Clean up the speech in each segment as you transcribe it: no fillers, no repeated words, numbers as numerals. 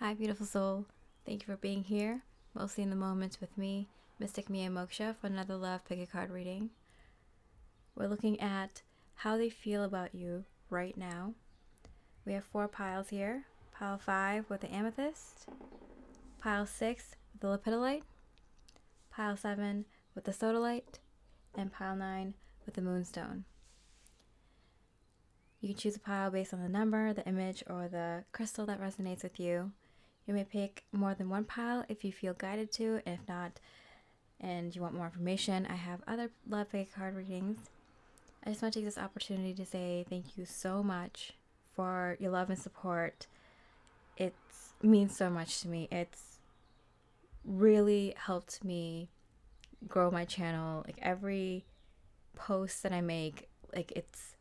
Hi, beautiful soul. Thank you for being here, mostly in the moments with me, Mystic Mia Moksha, for another Love Pick a Card reading. We're looking at how they feel about you right now. We have 4 piles here. Pile 5 with the Amethyst, Pile 6 with the Lepidolite, Pile 7 with the Sodalite, and Pile 9 with the Moonstone. You can choose a pile based on the number, the image, or the crystal that resonates with you. You may pick more than one pile if you feel guided to, and if not, and you want more information, I have other Love Pick a Card readings. I just want to take this opportunity to say thank you so much for your love and support. It means so much to me. It's really helped me grow my channel. Like every post that I make, like it's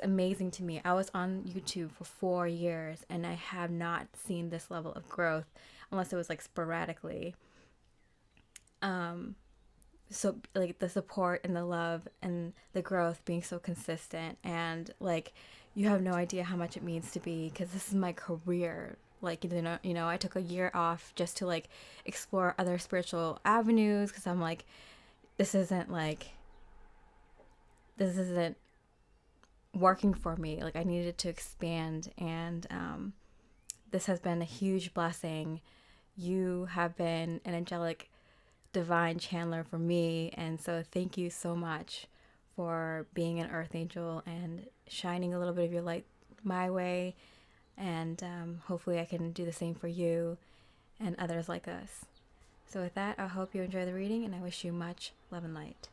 amazing to me. I was on YouTube for 4 years and I have not seen this level of growth unless it was like sporadically. So like the support and the love and the growth being so consistent, and like you have no idea how much it means to me, because this is my career. Like, I took a year off just to like explore other spiritual avenues, because I'm like, this isn't working for me. Like, I needed to expand, and this has been a huge blessing. You have been an angelic divine channeler for me, and so thank you so much for being an earth angel and shining a little bit of your light my way, and hopefully I can do the same for you and others like us. So with that, I hope you enjoy the reading, and I wish you much love and light.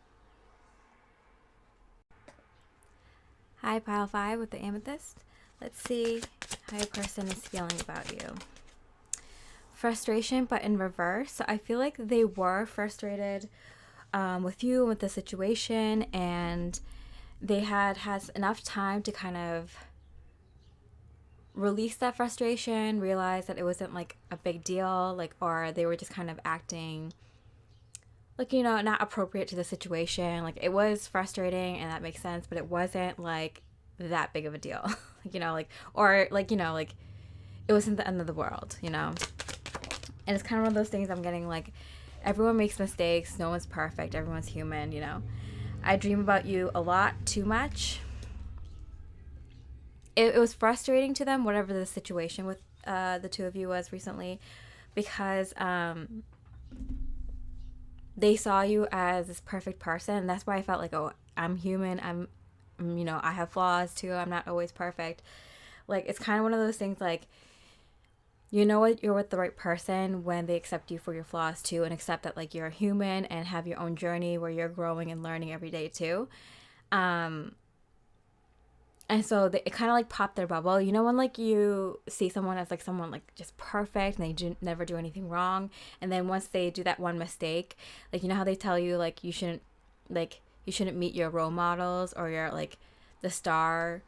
Hi, pile 5 with the Amethyst. Let's see how your person is feeling about you. Frustration, but in reverse. So I feel like they were frustrated with you, with the situation, and they had enough time to kind of release that frustration, realize that it wasn't like a big deal, like, or they were just kind of acting like, not appropriate to the situation. Like, it was frustrating and that makes sense, but it wasn't like that big of a deal. Like, it wasn't the end of the world, And it's kind of one of those things I'm getting, like, everyone makes mistakes. No one's perfect. Everyone's human, I dream about you a lot, too much. It was frustrating to them, whatever the situation with the two of you was recently, because they saw you as this perfect person. And that's why I felt like, oh, I'm human. I have flaws too. I'm not always perfect. Like, it's kind of one of those things, like, what, you're with the right person when they accept you for your flaws too, and accept that like you're a human and have your own journey where you're growing and learning every day too. And so it kind of like popped their bubble. When like you see someone as like someone like just perfect and they never do anything wrong, and then once they do that one mistake, like, how they tell you like you shouldn't meet your role models or your like the star,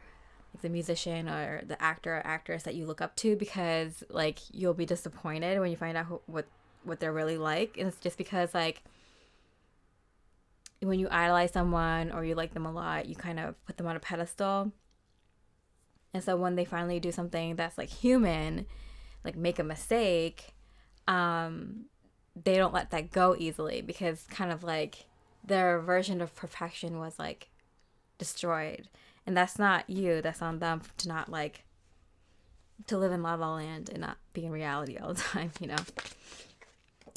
like the musician or the actor or actress that you look up to, because like you'll be disappointed when you find out what they're really like. And it's just because like when you idolize someone or you like them a lot, you kind of put them on a pedestal. And so when they finally do something that's like human, like make a mistake, they don't let that go easily, because kind of like their version of perfection was like destroyed. And that's not you, that's on them to not like to live in La La Land and not be in reality all the time,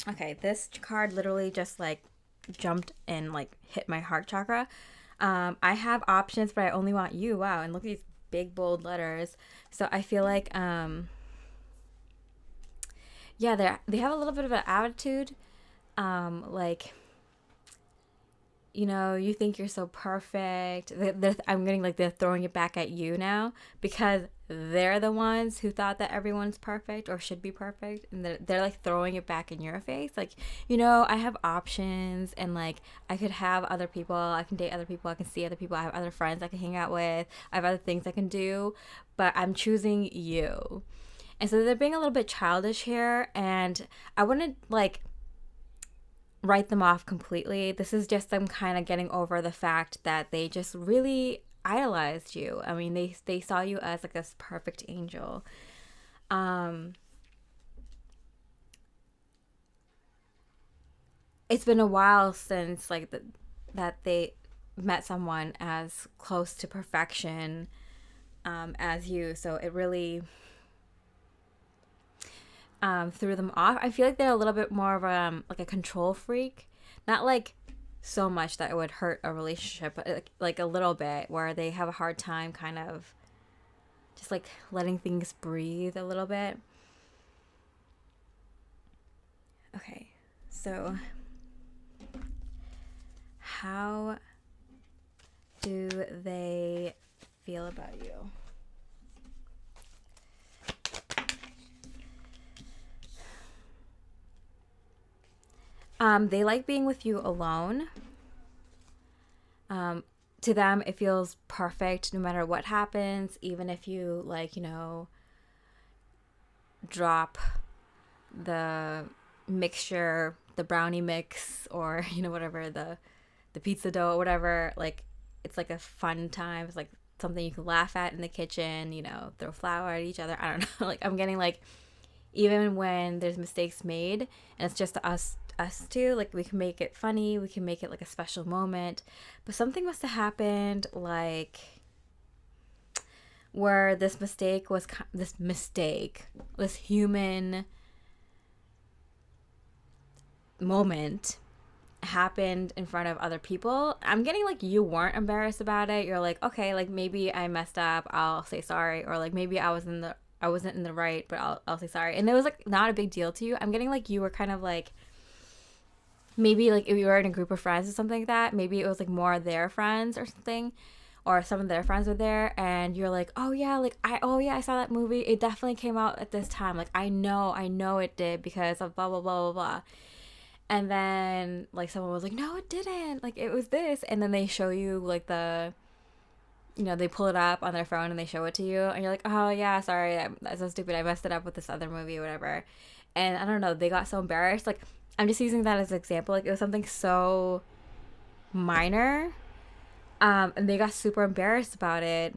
Okay, this card literally just like jumped and like hit my heart chakra. I have options, but I only want you. Wow, and look at these big bold letters. So I feel like they have a little bit of an attitude, like, you think you're so perfect. I'm getting like they're throwing it back at you now, because they're the ones who thought that everyone's perfect or should be perfect, and they're like throwing it back in your face, like, I have options, and like I could have other people, I can date other people, I can see other people, I have other friends I can hang out with, I have other things I can do, but I'm choosing you. And so they're being a little bit childish here, and I wouldn't like write them off completely. This is just them kind of getting over the fact that they just really idolized you. I mean, they saw you as like this perfect angel. it's been a while since like that they met someone as close to perfection as you. So it really threw them off. I feel like they're a little bit more of like a control freak, not like so much that it would hurt a relationship, but like a little bit, where they have a hard time kind of just like letting things breathe a little bit. Okay, so how do they feel about you? They like being with you alone. To them, it feels perfect no matter what happens, even if you, like, drop the mixture, the brownie mix, or, whatever, the pizza dough or whatever. Like, it's like a fun time. It's like something you can laugh at in the kitchen, throw flour at each other. I don't know. Like, I'm getting like, even when there's mistakes made and it's just us two, like, we can make it funny, we can make it like a special moment. But something must have happened, like, where this human moment happened in front of other people. I'm getting like you weren't embarrassed about it. You're like, okay, like, maybe I messed up, I'll say sorry, or like, maybe I wasn't in the right, but I'll say sorry. And it was like not a big deal to you. I'm getting like you were kind of like, maybe like if you were in a group of friends or something like that, maybe it was like more their friends or something, or some of their friends were there, and you're like, oh yeah, I saw that movie. It definitely came out at this time. Like, I know it did because of blah blah blah blah blah. And then like someone was like, no, it didn't. Like, it was this, and then they show you like they pull it up on their phone and they show it to you, and you're like, oh yeah, sorry, that's so stupid. I messed it up with this other movie or whatever. And I don't know, they got so embarrassed. Like, I'm just using that as an example. Like, it was something so minor, and they got super embarrassed about it.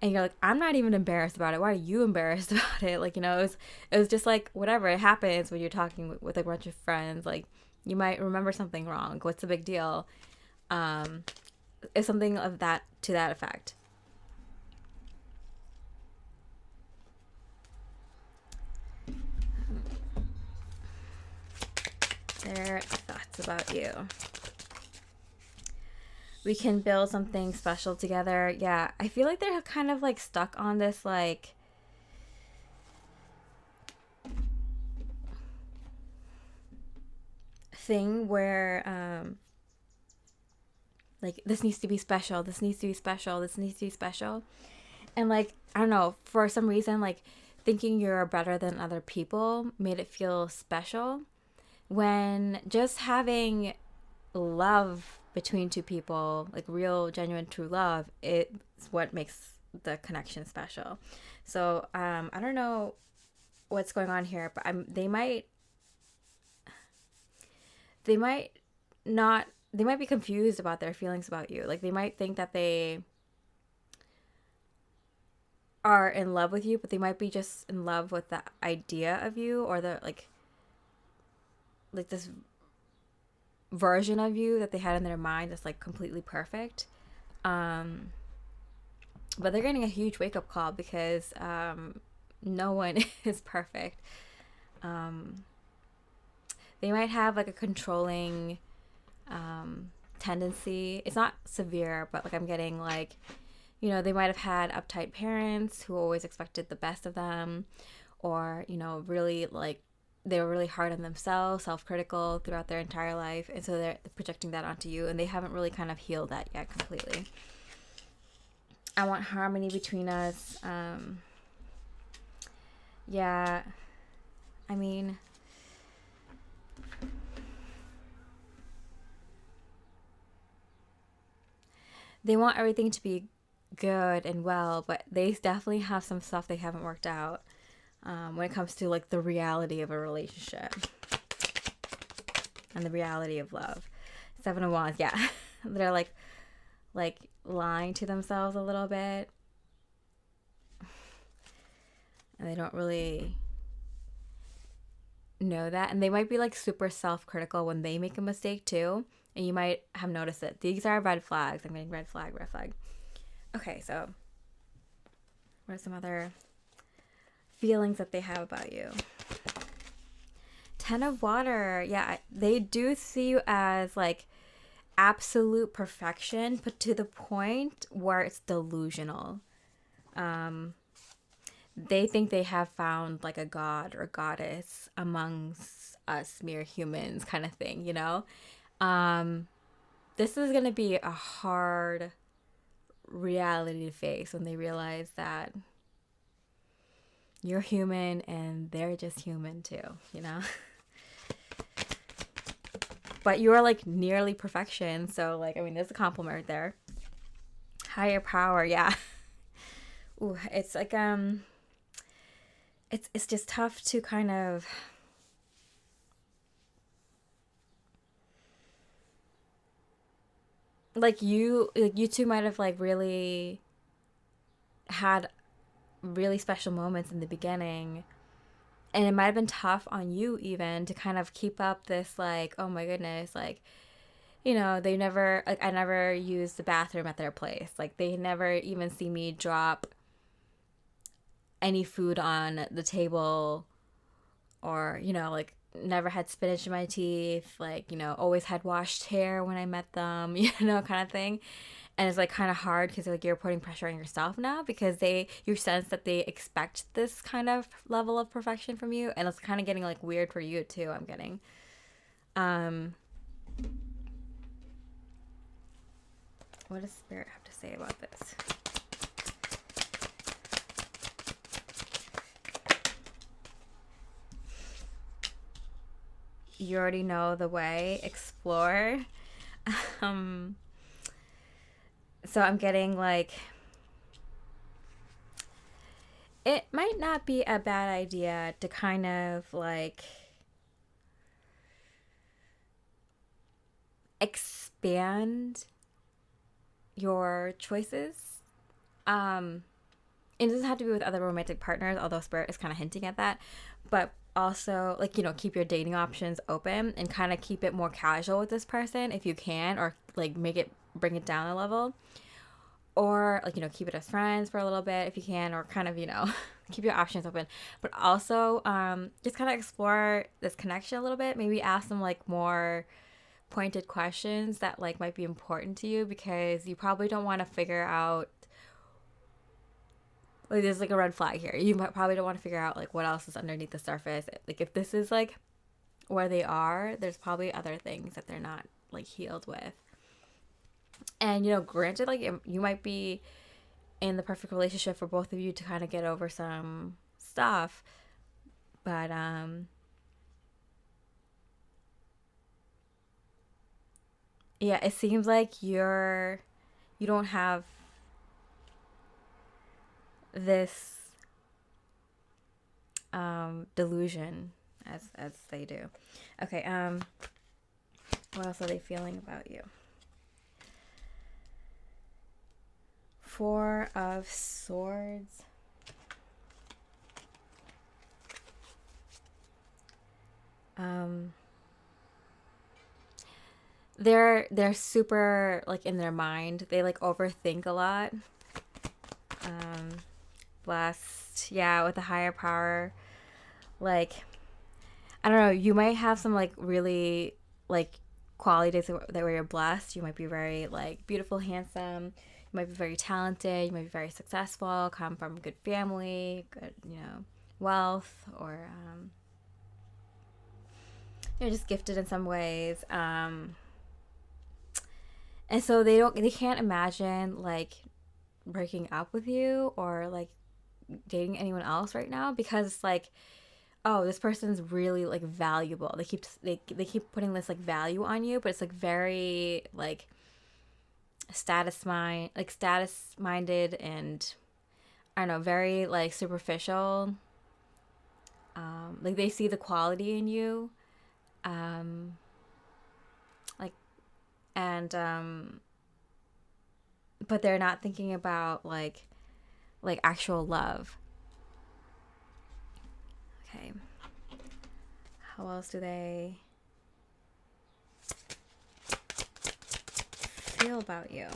And you're like, I'm not even embarrassed about it. Why are you embarrassed about it? Like, it was just like, whatever. It happens when you're talking with a bunch of friends. Like, you might remember something wrong. Like, what's the big deal? It's something of that, to that effect. Their thoughts about you. We can build something special together. Yeah, I feel like they're kind of like stuck on this like thing where like, this needs to be special, this needs to be special, this needs to be special. And like, I don't know, for some reason, like, thinking you're better than other people made it feel special, when just having love between two people, like real, genuine, true love, it's what makes the connection special. So I don't know what's going on here, but they might not they might be confused about their feelings about you. Like, they might think that they are in love with you, but they might be just in love with the idea of you, or the like this version of you that they had in their mind that's like completely perfect. But they're getting a huge wake-up call, because no one is perfect. They might have like a controlling tendency. It's not severe, but like, I'm getting like, they might have had uptight parents who always expected the best of them, or really like, they were really hard on themselves, self-critical throughout their entire life, and so they're projecting that onto you, and they haven't really kind of healed that yet completely. I want harmony between us. Yeah, I mean, they want everything to be good and well, but they definitely have some stuff they haven't worked out when it comes to like the reality of a relationship and the reality of love. Seven of Wands, yeah. They're like lying to themselves a little bit, and they don't really know that, and they might be like super self-critical when they make a mistake too, and you might have noticed it. These are red flags. I'm getting red flag, red flag. Okay, so what are some other feelings that they have about you? Ten of Water. Yeah, they do see you as like absolute perfection, but to the point where it's delusional. They think they have found like a god or goddess amongst us mere humans, kind of thing, you know? This is going to be a hard reality to face when they realize that you're human and they're just human too, you know? But you are like nearly perfection. So like, I mean, there's a compliment right there. Higher power. Yeah. Ooh, it's like, it's just tough to kind of like you two might have like really had really special moments in the beginning, and it might have been tough on you even to kind of keep up this like, oh my goodness, like, you know, they never like, I never use the bathroom at their place, like they never even see me drop any food on the table, or you know, like never had spinach in my teeth, like, you know, always had washed hair when I met them, you know, kind of thing. And it's like kind of hard because like you're putting pressure on yourself now, because you sense that they expect this kind of level of perfection from you, and it's kind of getting like weird for you too. I'm getting what does Spirit have to say about this? You already know the way. Explore. um so I'm getting like, it might not be a bad idea to kind of like expand your choices. It doesn't have to be with other romantic partners, although Spirit is kind of hinting at that. But also, like, you know, keep your dating options open and kind of keep it more casual with this person if you can, or like bring it down a level. Or like, you know, keep it as friends for a little bit if you can, or kind of, you know, keep your options open. But also, just kind of explore this connection a little bit. Maybe ask them like more pointed questions that like might be important to you, because you probably don't want to figure out like, there's like a red flag here. You probably don't want to figure out like what else is underneath the surface. Like if this is like where they are, there's probably other things that they're not like healed with. And you know, granted, like you might be in the perfect relationship for both of you to kind of get over some stuff, but yeah, it seems like you don't have this delusion as they do. Okay, what else are they feeling about you? Four of Swords. They're super like in their mind. They like overthink a lot. Blessed, yeah, with a higher power. Like, I don't know, you might have some like really like qualities that where you're blessed. You might be very like beautiful, handsome. You might be very talented. You might be very successful. Come from a good family, good, you know, wealth, or you know, just gifted in some ways. And so they can't imagine like breaking up with you or like dating anyone else right now, because it's like, oh, this person's really like valuable. They keep putting this like value on you, but it's like very like status minded, and I don't know, very like superficial. Like they see the quality in you, like, and but they're not thinking about like actual love. Okay, How else do they feel about you?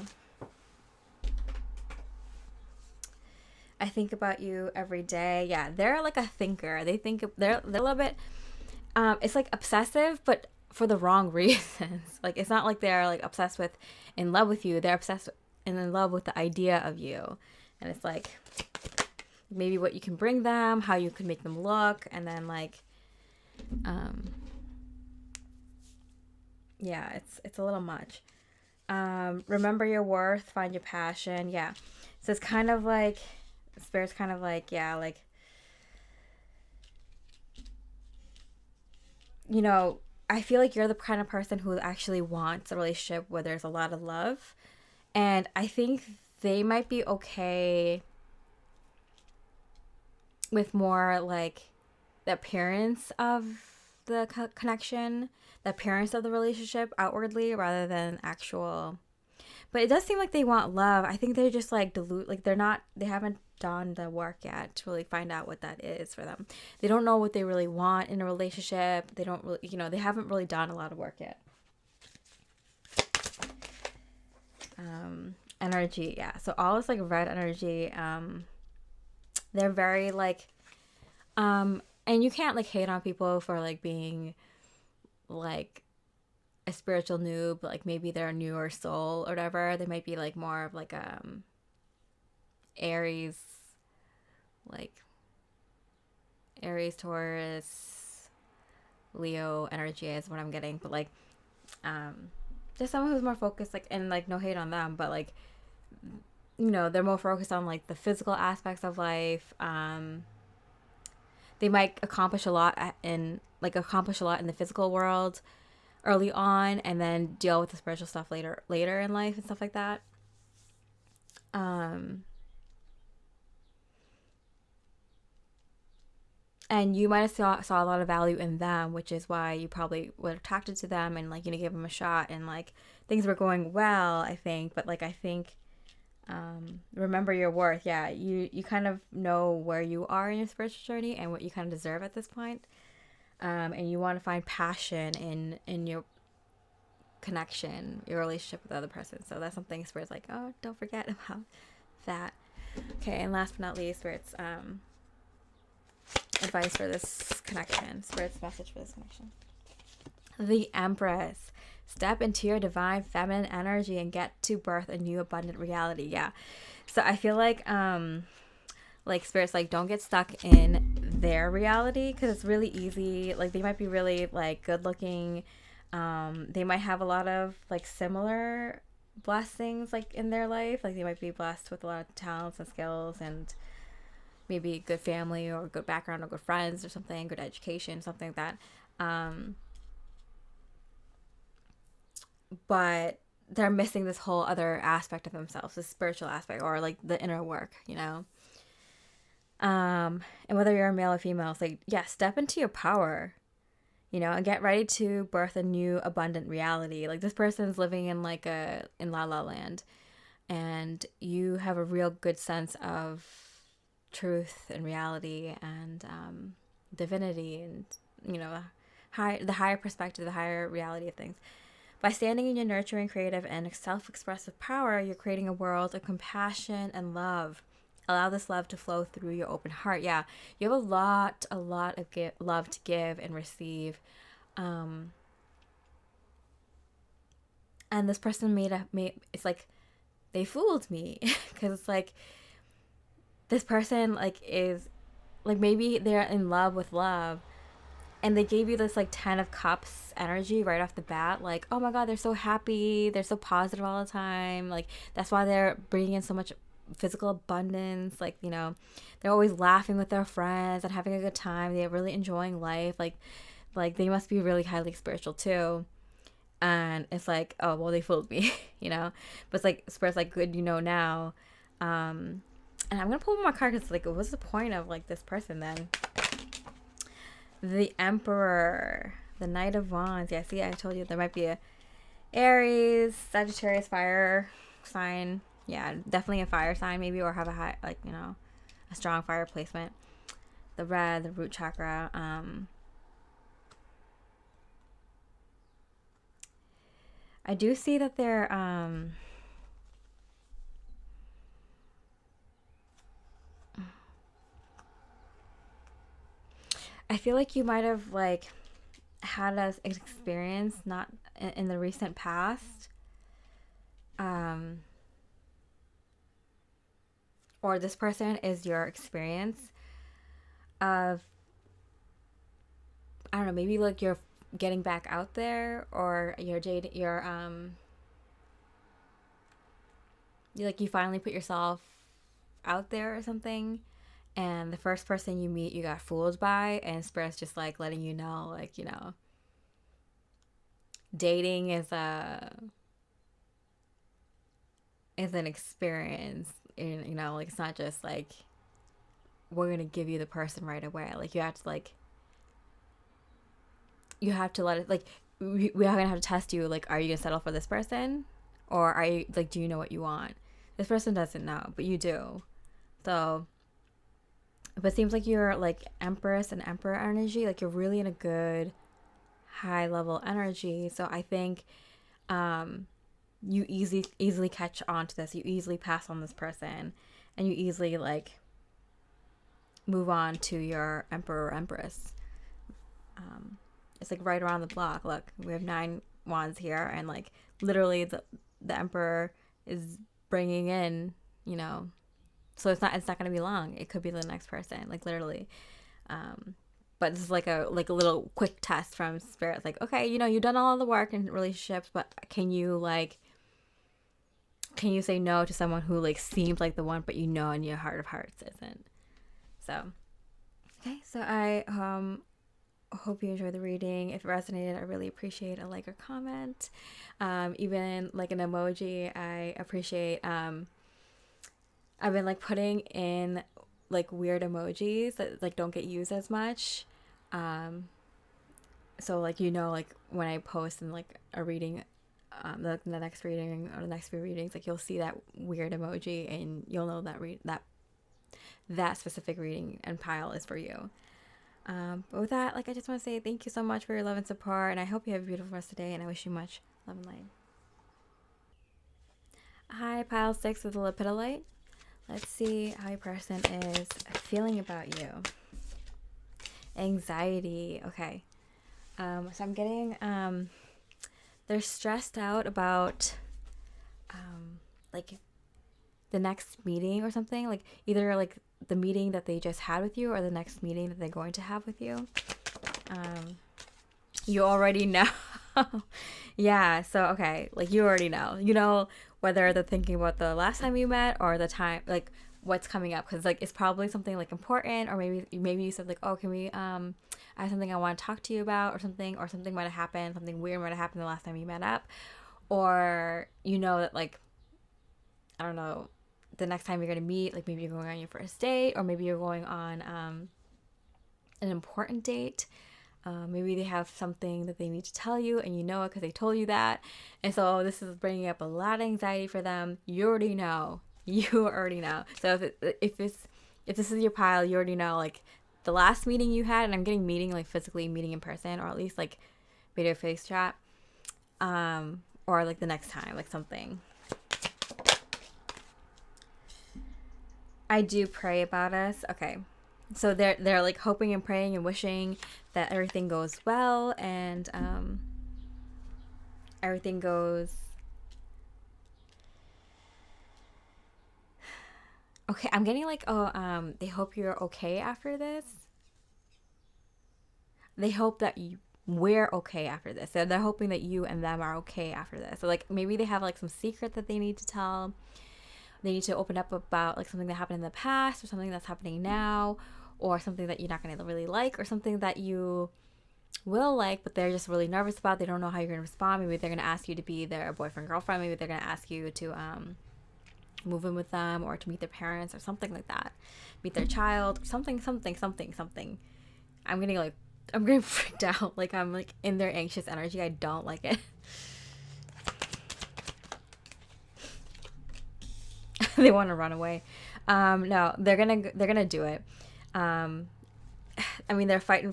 I think about you every day. Yeah, they're like a thinker. They think they're a little bit it's like obsessive, but for the wrong reasons. Like it's not like they're like obsessed with in love with you. They're obsessed and in love with the idea of you. And it's like maybe what you can bring them, how you can make them look, and then like yeah, it's a little much. Remember your worth, find your passion. Yeah. So it's kind of like Spirit's kind of like, yeah, like, you know, I feel like you're the kind of person who actually wants a relationship where there's a lot of love. And I think they might be okay with more like the appearance of the connection, the appearance of the relationship outwardly rather than actual. But it does seem like they want love. I think they're just like like they haven't done the work yet to really find out what that is for them. They don't know what they really want in a relationship. They don't really, they haven't really done a lot of work yet. Energy, yeah. So all this like red energy, they're very like, and you can't like hate on people for like being like a spiritual noob, like maybe they're a newer soul or whatever. They might be like more of like Aries, like Aries, Taurus, Leo energy is what I'm getting. But like there's someone who's more focused, like, and like no hate on them, but like, they're more focused on like the physical aspects of life. They might accomplish a lot in the physical world early on, and then deal with the spiritual stuff later in life and stuff like that. And you might have saw a lot of value in them, which is why you probably were attracted to them and like gave them a shot, and like things were going well, I think. But like I think remember your worth. Yeah, you kind of know where you are in your spiritual journey and what you kind of deserve at this point. And you want to find passion in your connection, your relationship with the other person. So that's something Spirit's like, oh, don't forget about that. Okay, and last but not least, Spirit's advice for this connection. Spirit's message for this connection. The Empress. Step into your divine feminine energy and get to birth a new abundant reality. Yeah. So I feel like Spirit's like, don't get stuck in their reality, because it's really easy. Like they might be really like good looking. They might have a lot of like similar blessings like in their life. Like they might be blessed with a lot of talents and skills, and maybe a good family or good background or good friends or something, good education, something like that. But they're missing this whole other aspect of themselves, this spiritual aspect, or like the inner work, and whether you're a male or female, it's like, yeah, step into your power, and get ready to birth a new abundant reality. Like this person's living in like in La La Land, and you have a real good sense of truth and reality and divinity, and the higher perspective, the higher reality of things. By standing in your nurturing, creative, and self-expressive power, you're creating a world of compassion and love. Allow this love to flow through your open heart. Yeah, you have a lot of love to give and receive. And this person it's like, they fooled me. Because it's like, this person like is, like maybe they're in love with love, and they gave you this like 10 of Cups energy right off the bat. Like, oh my God, they're so happy. They're so positive all the time. Like, that's why they're bringing in so much physical abundance. Like, they're always laughing with their friends and having a good time. They're really enjoying life. Like they must be really highly spiritual too. And it's like, oh, well, they fooled me, But it's like, Spirit's like, good, now. And I'm going to pull my card because, like, what's the point of, like, this person then? The Emperor, the Knight of Wands. Yeah, see, I told you there might be a Aries, Sagittarius, fire sign. Yeah, definitely a fire sign maybe, or have a high, like, a strong fire placement. The red, the root chakra. I do see that they're I feel like you might have like had an experience not in the recent past, um or this person is your experience of, I don't know, maybe like you're getting back out there, or you finally put yourself out there or something, and the first person you meet you got fooled by, and Spirit's just like letting you know, like, dating is an experience, and like it's not just like we're gonna give you the person right away. Like you have to let it, like, we are gonna have to test you, like, are you gonna settle for this person, or are you like, do you know what you want? This person doesn't know, but you do. So, but it seems like you're like Empress and Emperor energy, like you're really in a good high level energy. So I think you easily catch on to this, you easily pass on this person, and you easily like move on to your Emperor or Empress. It's like right around the block. Look, we have 9 wands here, and like literally the Emperor is bringing in, so it's not going to be long. It could be the next person, like literally. But this is like a little quick test from Spirit. Like, okay, you've done all the work in relationships, but can you say no to someone who like seems like the one, but in your heart of hearts isn't? So, okay, so I hope you enjoyed the reading. If it resonated, I really appreciate a like or comment. Even like an emoji, I appreciate. I've been like putting in like weird emojis that like don't get used as much. So like, like when I post in like a reading, the next reading or the next few readings, like you'll see that weird emoji, and you'll know that specific reading and pile is for you. But with that, like, I just want to say thank you so much for your love and support, and I hope you have a beautiful rest of the day, and I wish you much love and light. Hi, pile 6 with the Lepidolite. Let's see how your person is feeling about you. Anxiety. Okay. So I'm getting they're stressed out about like the next meeting or something, like either like the meeting that they just had with you or the next meeting that they're going to have with you. You already know. Yeah, so okay, like you already know whether they're thinking about the last time you met or the time, like what's coming up, because like it's probably something like important, or maybe you said like, oh, can we I have something I want to talk to you about, or something might have happened, something weird might have happened the last time you met up, or that like, I don't know, the next time you're gonna meet, like maybe you're going on your first date, or maybe you're going on an important date. Maybe they have something that they need to tell you, and you know it because they told you that. And so this is bringing up a lot of anxiety for them. You already know. So if this is your pile, you already know, like the last meeting you had, and I'm getting meeting like physically meeting in person, or at least like video face chat, or like the next time, like something. I do pray about us. Okay. So they're like hoping and praying and wishing that everything goes well, and everything goes okay. I'm getting like, they hope you're okay after this. They hope that we're okay after this. So they're hoping that you and them are okay after this. So like maybe they have like some secret that they need to tell. They need to open up about like something that happened in the past, or something that's happening now, or something that you're not going to really like, or something that you will like, but they're just really nervous about. They don't know how you're going to respond. Maybe they're going to ask you to be their boyfriend, girlfriend. Maybe they're going to ask you to move in with them, or to meet their parents, or something like that. Meet their child, something. I'm getting freaked out. Like I'm like in their anxious energy. I don't like it. They want to run away. No, they're gonna do it. I mean, their fight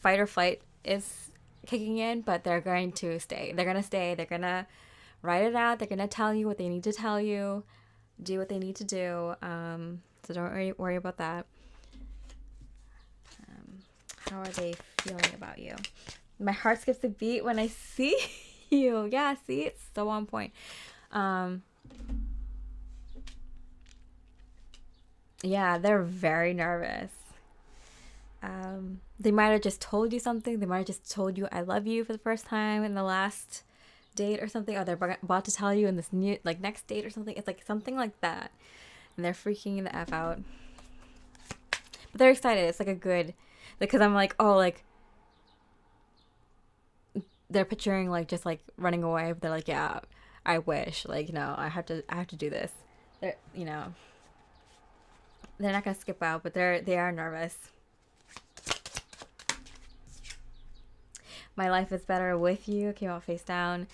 or flight is kicking in, but they're going to stay. They're gonna stay. They're gonna write it out. They're going to tell you what they need to tell you, do what they need to do. So don't worry about that. How are they feeling about you? My heart skips a beat when I see you. Yeah, see, it's so on point. Yeah, they're very nervous. They might have just told you something. They might have just told you I love you for the first time in the last date or something. Or they're about to tell you in this new, like, next date or something. It's like something like that. And they're freaking the F out. But they're excited. It's like a good, because I'm like, oh, like, they're picturing like just like running away. But they're like, yeah, I wish. Like, you know, I have to do this. They're, you know, they're not gonna skip out, but they are nervous. My life is better with you came out face down.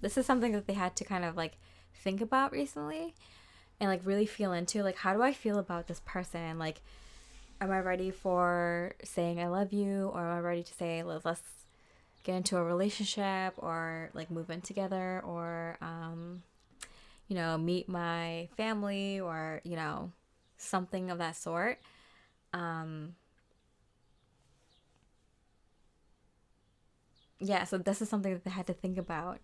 This is something that they had to kind of like think about recently and like really feel into. Like, how do I feel about this person? Like, am I ready for saying I love you, or am I ready to say let's get into a relationship, or like move in together, or you know, meet my family, or, you know, something of that sort. Yeah, so this is something that they had to think about.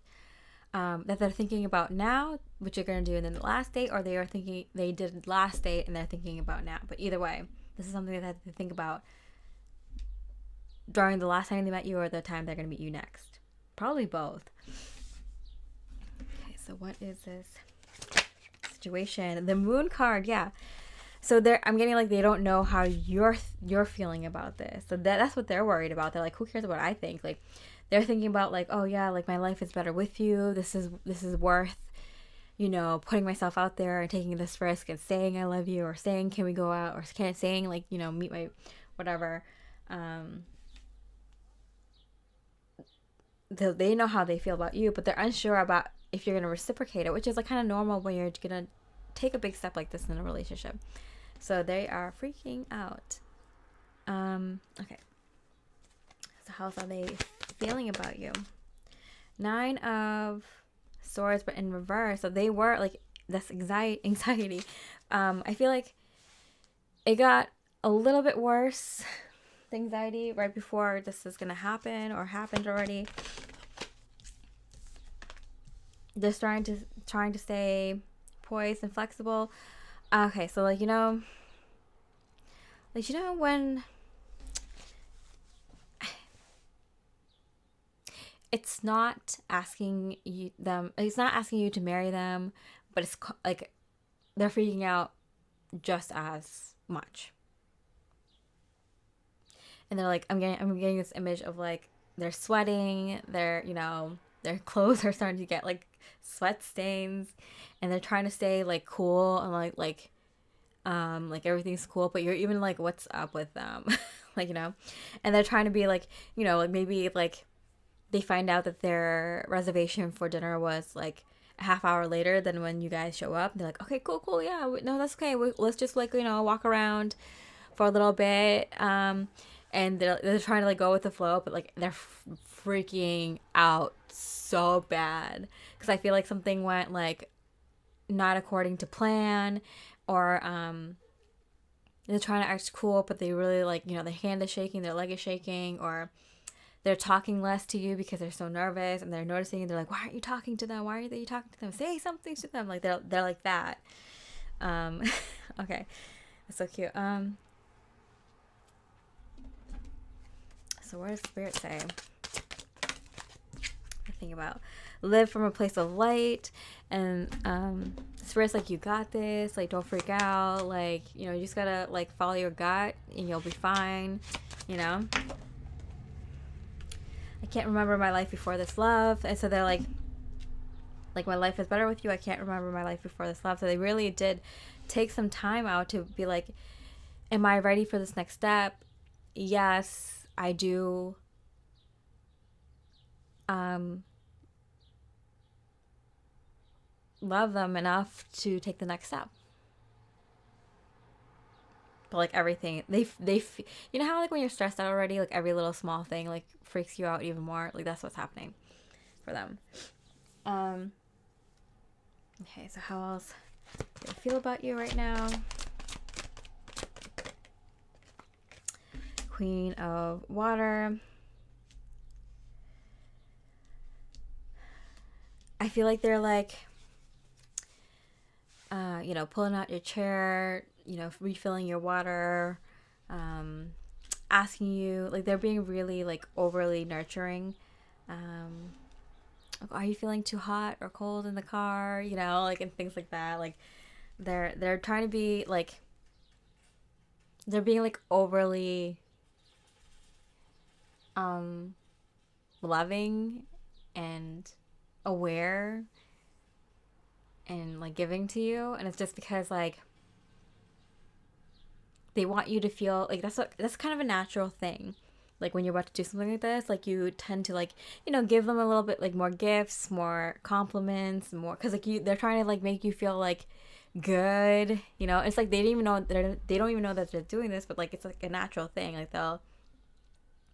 That they're thinking about now, what you're gonna do in the last date, or they are thinking they did last date and they're thinking about now. But either way, this is something that they had to think about during the last time they met you, or the time they're gonna meet you next. Probably both. Okay, so what is this situation? The Moon card, yeah. So I'm getting like they don't know how you're feeling about this. So that's what they're worried about. They're like, who cares what I think? Like, they're thinking about like, oh yeah, like my life is better with you. This is worth, you know, putting myself out there and taking this risk and saying I love you, or saying can we go out, or saying like, you know, meet my whatever. They know how they feel about you, but they're unsure about if you're gonna reciprocate it, which is like kind of normal when you're gonna take a big step like this in a relationship. So they are freaking out. Okay. So how are they feeling about you? 9 of Swords, but in reverse. So they were like, that's anxiety. I feel like it got a little bit worse, the anxiety, right before this is gonna happen, or happened already. Just trying to stay poised and flexible. Okay, so like, you know when it's not asking you to marry them, but it's like they're freaking out just as much. And they're like, I'm getting this image of like they're sweating, they're, you know, their clothes are starting to get like sweat stains, and they're trying to stay like cool and like everything's cool, but you're even like, what's up with them? Like, you know, and they're trying to be like, you know, like maybe like they find out that their reservation for dinner was like a half hour later than when you guys show up. They're like, okay, cool, yeah, no, that's okay. Let's just like, you know, walk around for a little bit. And they're trying to like go with the flow, but like they're freaking out so bad because I feel like something went like not according to plan, or they're trying to act cool, but they really like, you know, their hand is shaking, their leg is shaking, or they're talking less to you because they're so nervous, and they're noticing, and they're like, why aren't you talking to them? Why aren't you talking to them? Say something to them. Like they're like that. Okay, that's so cute. So what does Spirit say? I think about live from a place of light, and Spirit's like, you got this. Like, don't freak out. Like, you know, you just gotta like follow your gut, and you'll be fine. You know. I can't remember my life before this love. And so they're like my life is better with you. I can't remember my life before this love. So they really did take some time out to be like, am I ready for this next step? Yes, I do. Love them enough to take the next step. But like everything, they you know how like when you're stressed out already, like every little small thing like freaks you out even more. Like that's what's happening. for them. Okay, so how else do I feel about you right now? Queen of Water. I feel like they're like, pulling out your chair, refilling your water, asking you, like they're being really like overly nurturing. Are you feeling too hot or cold in the car? Like, and things like that. Like they're trying to be like, they're being like overly loving and aware and like giving to you, and it's just because like they want you to feel like that's kind of a natural thing. Like when you're about to do something like this, like you tend to like give them a little bit like more gifts, more compliments, more, because like they're trying to like make you feel like good. It's like they don't even know that they're doing this, but like it's like a natural thing. Like they'll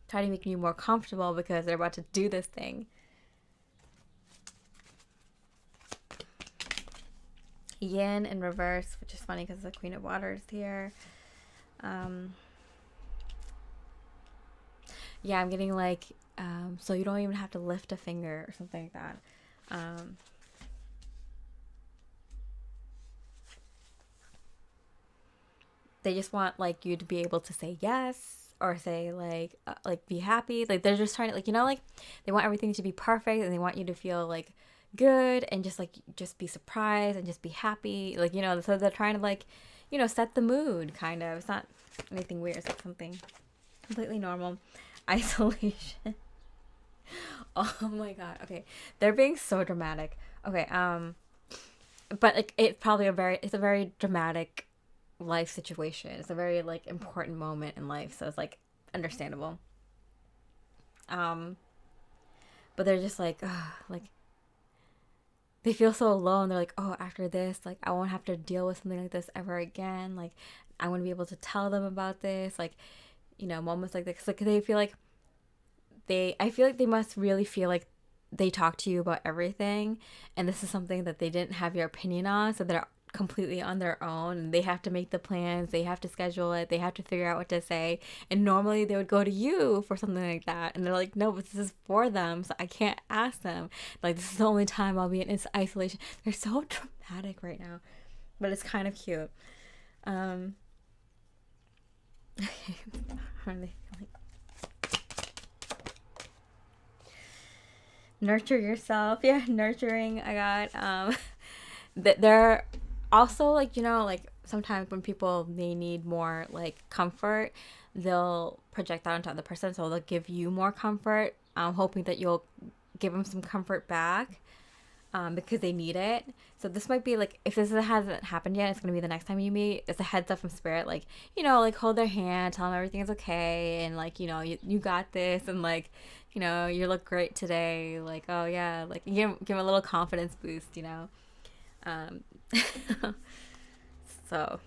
try to make you more comfortable because they're about to do this thing. Yin in reverse, which is funny because the Queen of Water is here. Yeah, I'm getting like, so you don't even have to lift a finger or something like that. They just want like you to be able to say yes or say like be happy. Like they're just trying to like, like they want everything to be perfect, and they want you to feel like good and just be surprised and just be happy. Like, so they're trying to like, set the mood kind of. It's not anything weird. It's like something completely normal. Isolation. Oh my god. Okay. They're being so dramatic. Okay. But like it's a very dramatic life situation. It's a very like important moment in life, so it's like understandable. But they're just like, like they feel so alone. They're like, oh, after this, like I won't have to deal with something like this ever again. Like I want to be able to tell them about this. Like, moments like this. Like they feel like I feel like they must really feel like they talk to you about everything, and this is something that they didn't have your opinion on, so they're completely on their own, and they have to make the plans, they have to schedule it, they have to figure out what to say, and normally they would go to you for something like that, and they're like, no, but this is for them, so I can't ask them. Like, this is the only time I'll be in isolation. They're so dramatic right now, but it's kind of cute. Okay. How are they feeling? Nurture yourself. Yeah, nurturing. I got they're also like, like sometimes when people they need more like comfort, they'll project that onto the other person, so they'll give you more comfort, hoping that you'll give them some comfort back, because they need it. So this might be like, if this hasn't happened yet, it's gonna be the next time you meet. It's a heads up from spirit, like, like hold their hand, tell them everything is okay, and like, you got this, and like, you look great today, like, oh yeah, like give them a little confidence boost, so,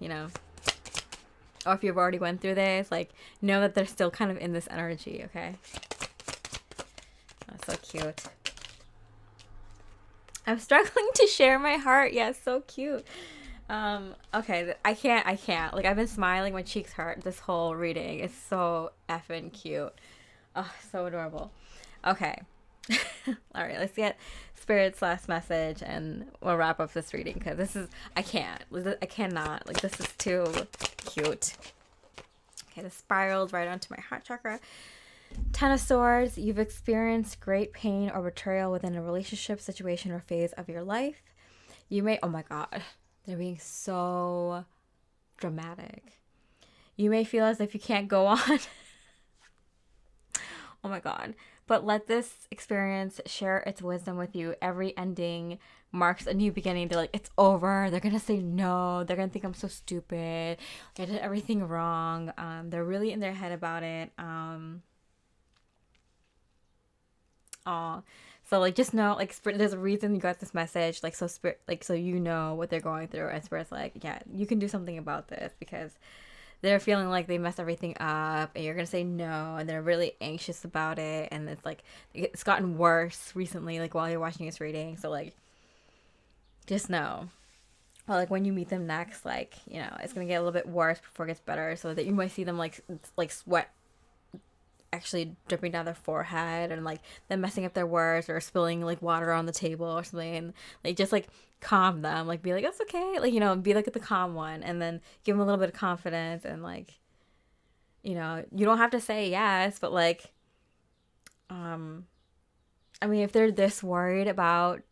or if you've already went through this, like, know that they're still kind of in this energy, okay? That's so cute. I'm struggling to share my heart. Yes, so cute. Okay, I can't. Like, I've been smiling, my cheeks hurt this whole reading. It's so effing cute. Oh, so adorable. Okay. All right, let's get Spirit's last message, and we'll wrap up this reading, because this is, I cannot. Like, this is too cute. Okay, this spiraled right onto my heart chakra. 10 of Swords. You've experienced great pain or betrayal within a relationship, situation, or phase of your life. You may, oh my god, they're being so dramatic. You may feel as if you can't go on. Oh my god. But let this experience share its wisdom with you. Every ending marks a new beginning. They're like, it's over. They're going to say no. They're going to think I'm so stupid. I did everything wrong. They're really in their head about it. So like, just know, like, Spirit, there's a reason you got this message. Like, so Spirit, like, so you know what they're going through. And Spirit's like, yeah, you can do something about this, because they're feeling like they mess everything up and you're gonna say no, and they're really anxious about it, and it's like it's gotten worse recently, like while you're watching this reading. So like just know, or like when you meet them next, like, you know, it's gonna get a little bit worse before it gets better, so that you might see them like sweat actually dripping down their forehead, and like them messing up their words or spilling like water on the table or something, and like just like calm them, like be like, that's okay, like, you know, be like the calm one, and then give them a little bit of confidence, and like, you know, you don't have to say yes, but like, I mean, if they're this worried about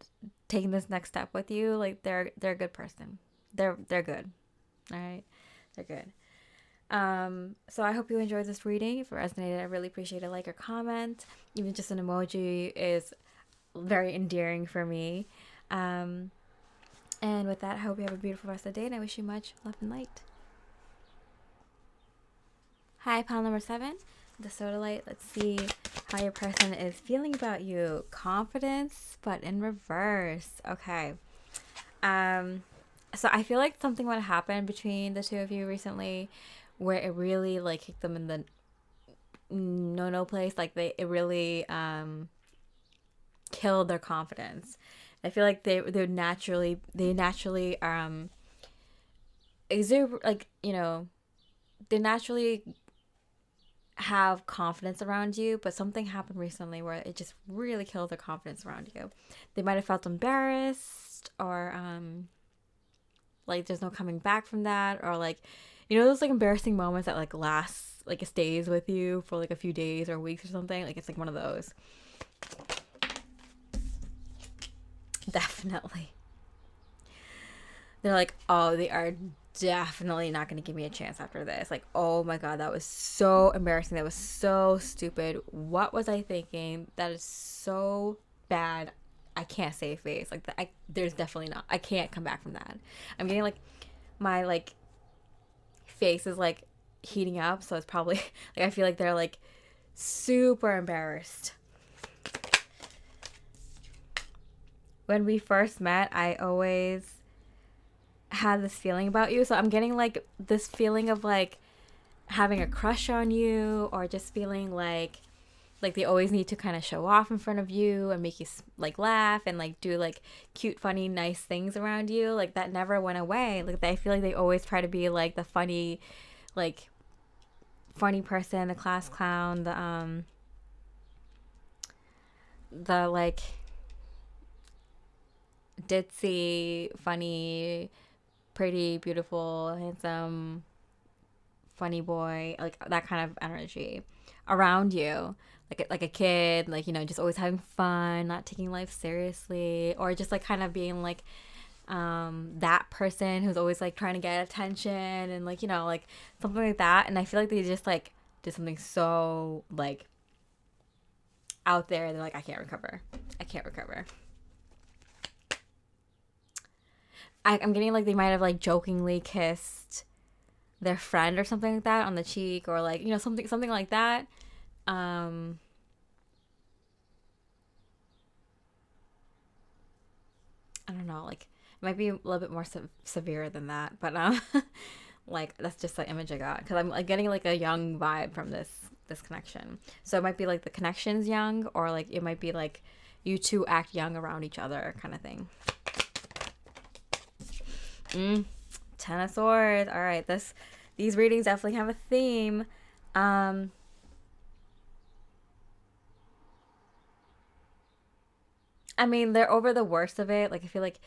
taking this next step with you, like they're a good person. They're good. All right, they're good. So I hope you enjoyed this reading. If it resonated, I really appreciate a like or comment. Even just an emoji is very endearing for me. And with that, I hope you have a beautiful rest of the day, and I wish you much love and light. Hi, pile number 7, the Sodalite. Let's see how your person is feeling about you. Confidence, but in reverse. Okay. So I feel like something would happen between the two of you recently, where it really like kicked them in the no place. Like it really killed their confidence. I feel like they naturally exude, like, you know, they naturally have confidence around you, but something happened recently where it just really killed their confidence around you. They might have felt embarrassed, or like there's no coming back from that, or like, you know, those like embarrassing moments that like lasts, like it stays with you for like a few days or weeks or something. Like it's like one of those. Definitely. They're like, oh, they are definitely not going to give me a chance after this. Like, oh my God, that was so embarrassing. That was so stupid. What was I thinking? That is so bad. I can't save face. Like, there's definitely not. I can't come back from that. I'm getting like, my like face is like heating up. So it's probably like, I feel like they're like super embarrassed. When we first met, I always had this feeling about you. So I'm getting like this feeling of like having a crush on you, or just feeling like they always need to kind of show off in front of you and make you like laugh and like do like cute, funny, nice things around you. Like that never went away. Like I feel like they always try to be like the funny, like funny person, the class clown, the like ditzy, funny, pretty, beautiful, handsome, funny boy, like that kind of energy around you, like a kid, like, you know, just always having fun, not taking life seriously, or just like kind of being like that person who's always like trying to get attention, and like, you know, like something like that. And I feel like they just like did something so like out there, and they're like, I can't recover. I'm getting like they might have like jokingly kissed their friend or something like that on the cheek, or like, you know, something like that. I don't know, like it might be a little bit more severe than that, but like that's just the image I got, because I'm like getting like a young vibe from this connection. So it might be like the connection's young, or like it might be like you two act young around each other, kind of thing. 10 of Swords. All right, these readings definitely have a theme. I mean, they're over the worst of it. Like I feel like,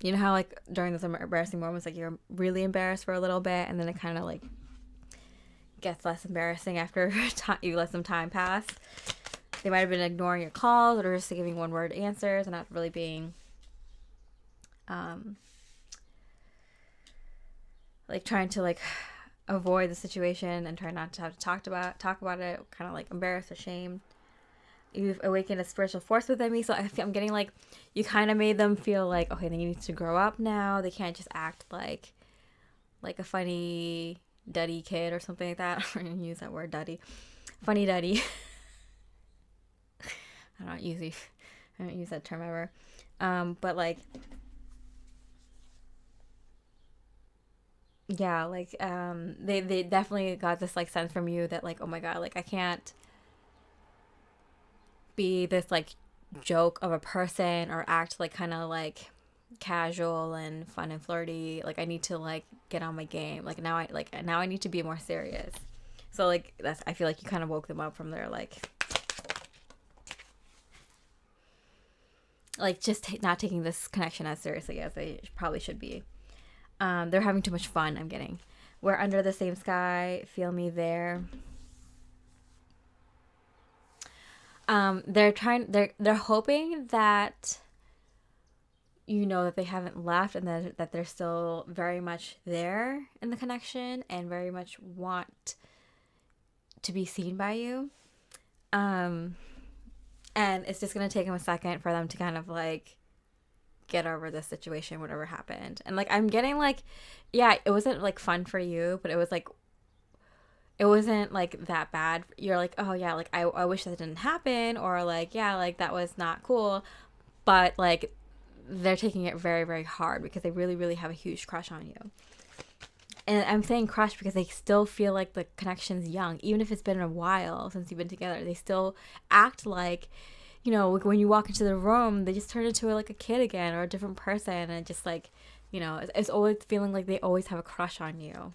you know how like during those embarrassing moments, like you're really embarrassed for a little bit, and then it kind of like gets less embarrassing after you let some time pass. They might have been ignoring your calls, or just giving one word answers and not really being like trying to like avoid the situation and try not to have to talk about it, kind of like embarrassed, ashamed. You've awakened a spiritual force within me, so I'm getting like you kind of made them feel like, okay, they need to grow up now. They can't just act like a funny duddy kid or something like that. I'm gonna use that word, duddy, funny duddy. I don't use that term ever. But like yeah, like they definitely got this like sense from you that like, oh my god, like I can't be this like joke of a person or act like kind of like casual and fun and flirty. Like I need to like get on my game. Now I need to be more serious. So like that's, I feel like you kind of woke them up from their like just not taking this connection as seriously as they probably should be. They're having too much fun. I'm getting. We're under the same sky. Feel me there. They're hoping that you know that they haven't left and that they're still very much there in the connection and very much want to be seen by you. Um, and it's just gonna take them a second for them to kind of like get over this situation, whatever happened. And like I'm getting like, yeah, it wasn't like fun for you, but it wasn't like that bad. You're like, oh yeah, like I wish that didn't happen, or like, yeah, like that was not cool. But like they're taking it very, very hard because they really, really have a huge crush on you. And I'm saying crush because they still feel like the connection's young. Even if it's been a while since you've been together, they still act like, you know, like when you walk into the room, they just turn into like a kid again or a different person. And just like, you know, it's always feeling like they always have a crush on you.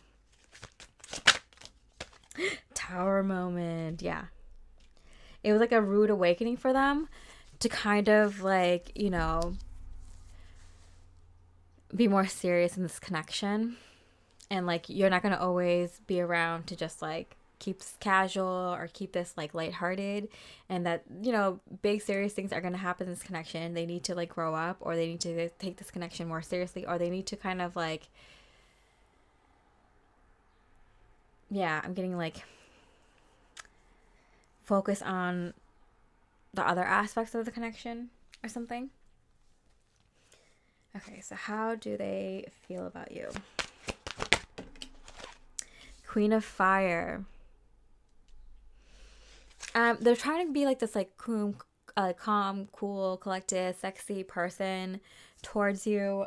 Tower moment. Yeah. It was like a rude awakening for them to kind of like, you know, be more serious in this connection. And like you're not going to always be around to just like keep this casual or keep this like lighthearted, and that, you know, big serious things are going to happen in this connection. They need to like grow up, or they need to take this connection more seriously, or they need to kind of like, yeah, I'm getting like focus on the other aspects of the connection or something. Okay, so how do they feel about you? Queen of Fire. They're trying to be like this like calm, cool, collected, sexy person towards you.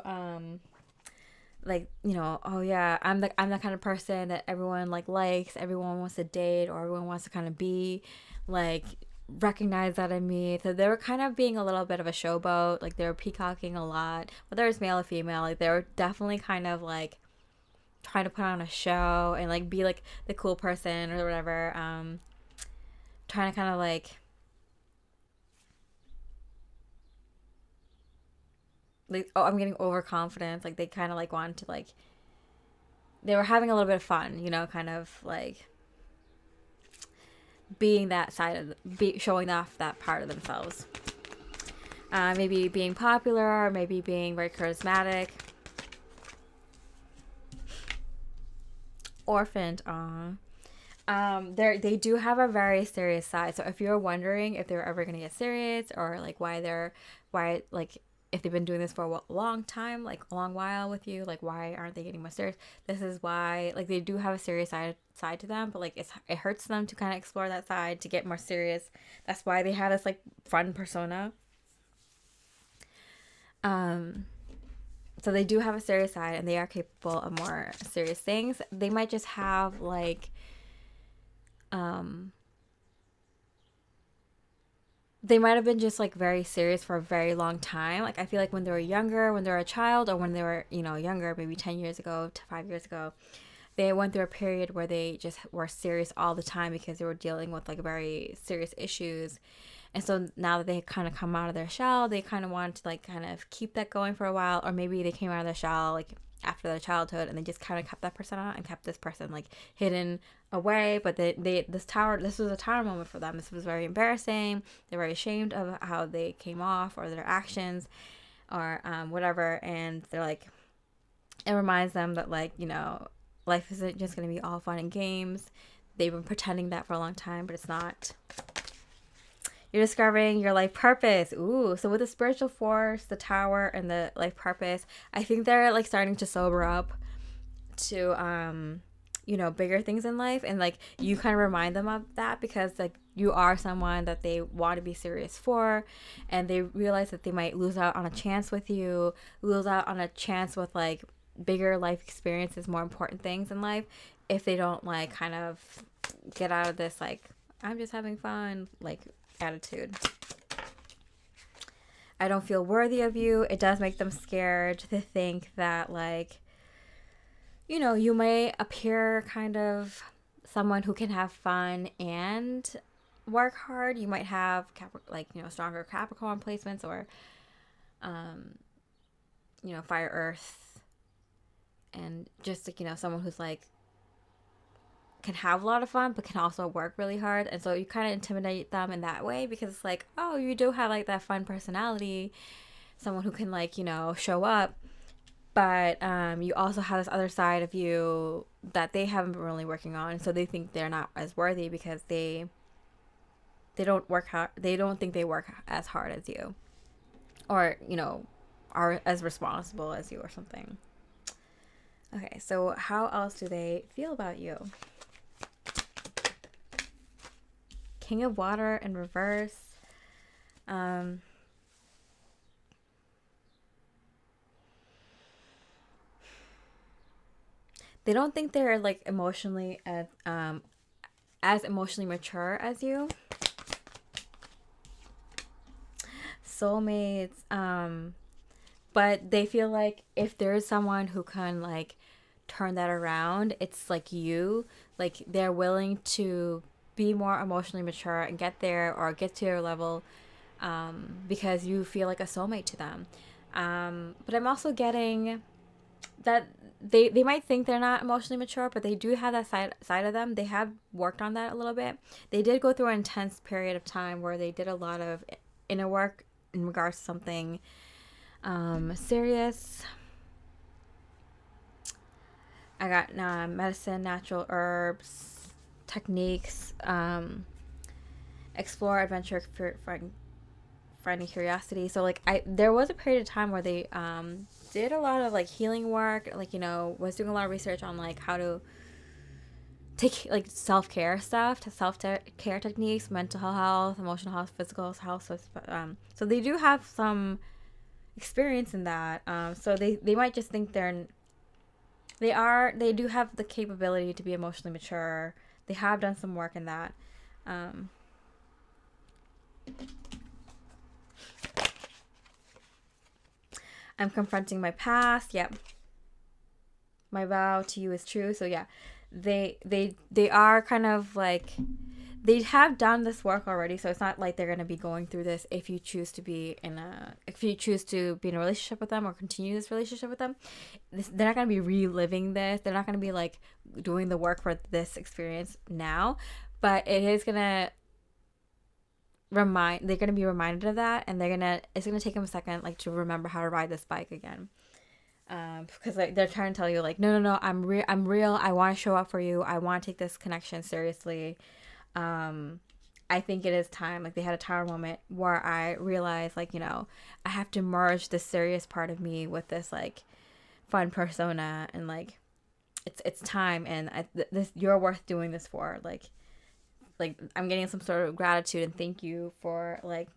Like, you know, oh yeah, I'm the kind of person that everyone like likes, everyone wants to date, or everyone wants to kind of be like recognize that in me. So they were kind of being a little bit of a showboat. Like they were peacocking a lot, whether it's male or female. Like they were definitely kind of like trying to put on a show and like be like the cool person or whatever. Trying to kind of like oh, I'm getting overconfident. Like they kind of like wanted to like, they were having a little bit of fun, you know, kind of like being that side of showing off that part of themselves. Maybe being popular, or maybe being very charismatic. Orphaned, they do have a very serious side. So if you're wondering if they're ever gonna get serious, or like why like if they've been doing this for a long time, like a long while with you, like why aren't they getting more serious? This is why, like they do have a serious side to them, but like it hurts them to kind of explore that side to get more serious. That's why they have this like fun persona. So they do have a serious side, and they are capable of more serious things. They might just have like they might have been just like very serious for a very long time. Like I feel like when they were younger, when they were a child, or when they were, you know, younger, maybe 10 years ago to 5 years ago, they went through a period where they just were serious all the time because they were dealing with like very serious issues. And so now that they kind of come out of their shell, they kind of want to like kind of keep that going for a while. Or maybe they came out of their shell like after their childhood, and they just kind of kept that person on and kept this person like hidden away. But this was a tower moment for them. This was very embarrassing. They're very ashamed of how they came off, or their actions, or whatever. And they're like, it reminds them that like, you know, life isn't just going to be all fun and games. They've been pretending that for a long time, but it's not. You're discovering your life purpose. Ooh, so with the spiritual force, the tower, and the life purpose, I think they're like starting to sober up to you know, bigger things in life. And like you kind of remind them of that, because like you are someone that they want to be serious for, and they realize that they might lose out on a chance with you, lose out on a chance with like bigger life experiences, more important things in life, if they don't like kind of get out of this like I'm just having fun like attitude. I don't feel worthy of you. It does make them scared to think that like, you know, you may appear kind of someone who can have fun and work hard. You might have stronger Capricorn placements, or fire earth, and just like, someone who's like can have a lot of fun but can also work really hard. And so you kind of intimidate them in that way, because it's like, oh, you do have like that fun personality, someone who can like, show up, but you also have this other side of you that they haven't been really working on, so they think they're not as worthy because they don't work hard. They don't think they work as hard as you, or are as responsible as you or something. Okay, so how else do they feel about you? King of Water in reverse. They don't think they're like emotionally as emotionally mature as you. Soulmates. But they feel like if there's someone who can like turn that around, it's like you. Like they're willing to be more emotionally mature and get there or get to your level, because you feel like a soulmate to them. But I'm also getting that they might think they're not emotionally mature, but they do have that side of them. They have worked on that a little bit. They did go through an intense period of time where they did a lot of inner work in regards to something serious. I got medicine, natural herbs, techniques, explore, adventure, finding curiosity. So like there was a period of time where they did a lot of like healing work, like was doing a lot of research on like how to take like self-care stuff, to self-care techniques, mental health, emotional health, physical health. So they do have some experience in that. So they might just think they do have the capability to be emotionally mature. They have done some work in that. I'm confronting my past. Yep. My vow to you is true. So yeah, they are kind of like, they have done this work already. So it's not like they're going to be going through this if you choose to be in a relationship with them or continue this relationship with them. They're not going to be reliving this. They're not going to be like doing the work for this experience now, but it is going to they're going to be reminded of that, and it's going to take them a second like to remember how to ride this bike again. Because like they're trying to tell you like, no, I'm real. I want to show up for you. I want to take this connection seriously. I think it is time. Like they had a tower moment where I realized like, I have to merge the serious part of me with this like fun persona, and like it's time, and you're worth doing this for. Like I'm getting some sort of gratitude and thank you for like,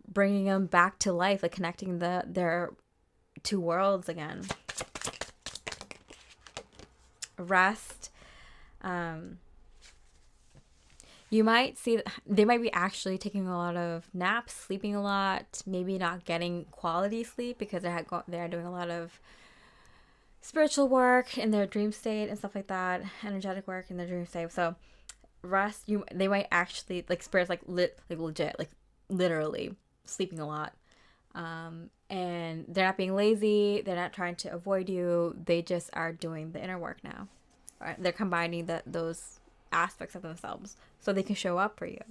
bringing them back to life, like connecting their two worlds again. Rest. You might see they might be actually taking a lot of naps, sleeping a lot, maybe not getting quality sleep because they're doing a lot of spiritual work in their dream state and stuff like that, energetic work in their dream state. So rest, they might actually like spirits like legit, like literally sleeping a lot, and they're not being lazy, they're not trying to avoid you, they just are doing the inner work now. Right? They're combining those aspects of themselves so they can show up for you.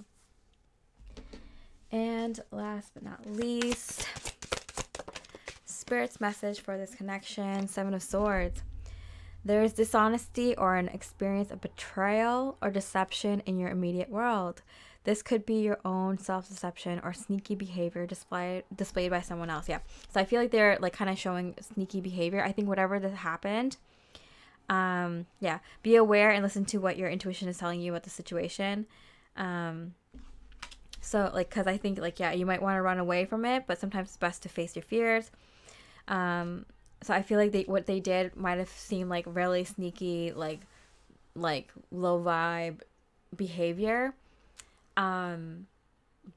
And last but not least, Spirit's message for this connection, 7 of Swords. There is dishonesty or an experience of betrayal or deception in your immediate world. This could be your own self-deception or sneaky behavior displayed by someone else. Yeah. So I feel like they're like kind of showing sneaky behavior. I think whatever that happened, be aware and listen to what your intuition is telling you about the situation. So like, cause I think like, yeah, you might want to run away from it, but sometimes it's best to face your fears. So I feel like what they did might have seemed like really sneaky, like low vibe behavior.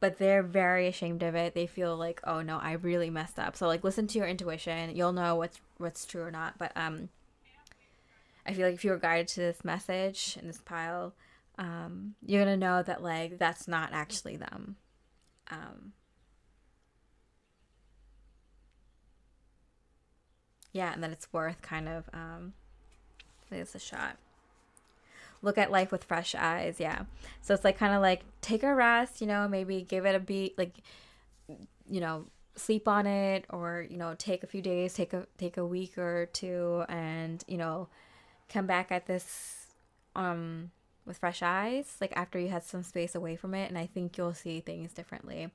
But they're very ashamed of it. They feel like, oh no, I really messed up. So like listen to your intuition. You'll know what's true or not. But I feel like if you were guided to this message in this pile, you're gonna know that like that's not actually them. Yeah, and that it's worth kind of it's a shot. Look at life with fresh eyes. Yeah. So it's like kind of like take a rest, maybe give it a beat, like, you know, sleep on it, or, take a few days, take a week or two, and, come back at this with fresh eyes, like after you had some space away from it. And I think you'll see things differently.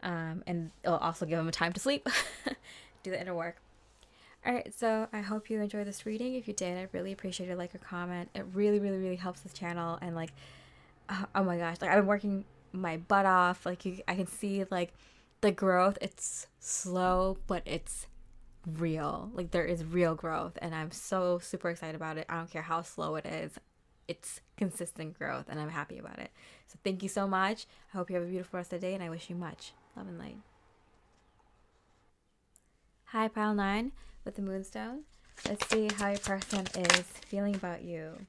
And it'll also give them time to sleep, do the inner work. All right, so I hope you enjoyed this reading. If you did, I really appreciate it. Like or comment. It really, really, really helps this channel. And like, oh my gosh, like I've been working my butt off. Like I can see like the growth. It's slow, but it's real. Like there is real growth, and I'm so super excited about it. I don't care how slow it is. It's consistent growth, and I'm happy about it. So thank you so much. I hope you have a beautiful rest of the day, and I wish you much love and light. Hi, Pile 9 with the Moonstone. Let's see how your person is feeling about you.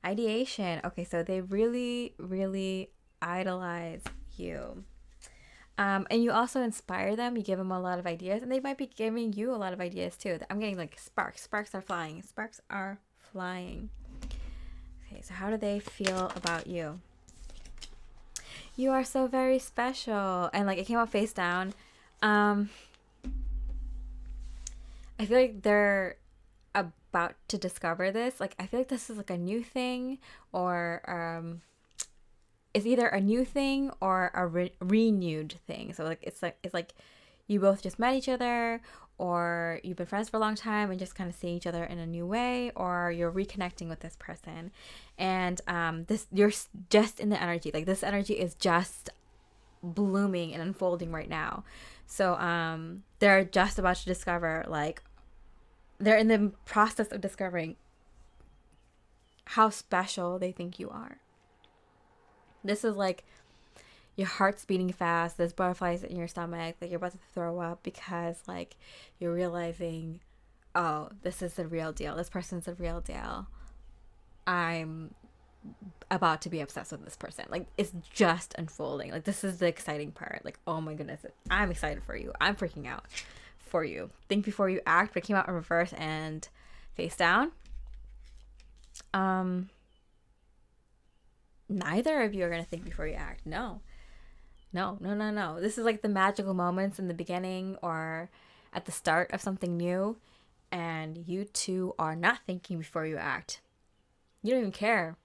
Ideation. Okay, so they really, really idolize you. And you also inspire them. You give them a lot of ideas, and they might be giving you a lot of ideas too. I'm getting like sparks. Sparks are flying. Sparks are flying. Okay, so how do they feel about you? You are so very special. And like it came out face down. I feel like they're about to discover this. Like, I feel like this is like a new thing, or it's either a new thing or a renewed thing. So like it's like you both just met each other, or you've been friends for a long time and just kind of seeing each other in a new way, or you're reconnecting with this person, and you're just in the energy. Like this energy is just blooming and unfolding right now. So they're just about to discover, like they're in the process of discovering how special they think you are. This is like your heart's beating fast, there's butterflies in your stomach, like you're about to throw up, because like you're realizing, oh, this is the real deal. This person's the real deal. I'm about to be obsessed with this person. Like it's just unfolding. Like this is the exciting part. Like, oh my goodness, I'm excited for you. I'm freaking out for you. Think before you act, but it came out in reverse and face down. Neither of you are gonna think before you act. No. This is like the magical moments in the beginning or at the start of something new, and you two are not thinking before you act. You don't even care.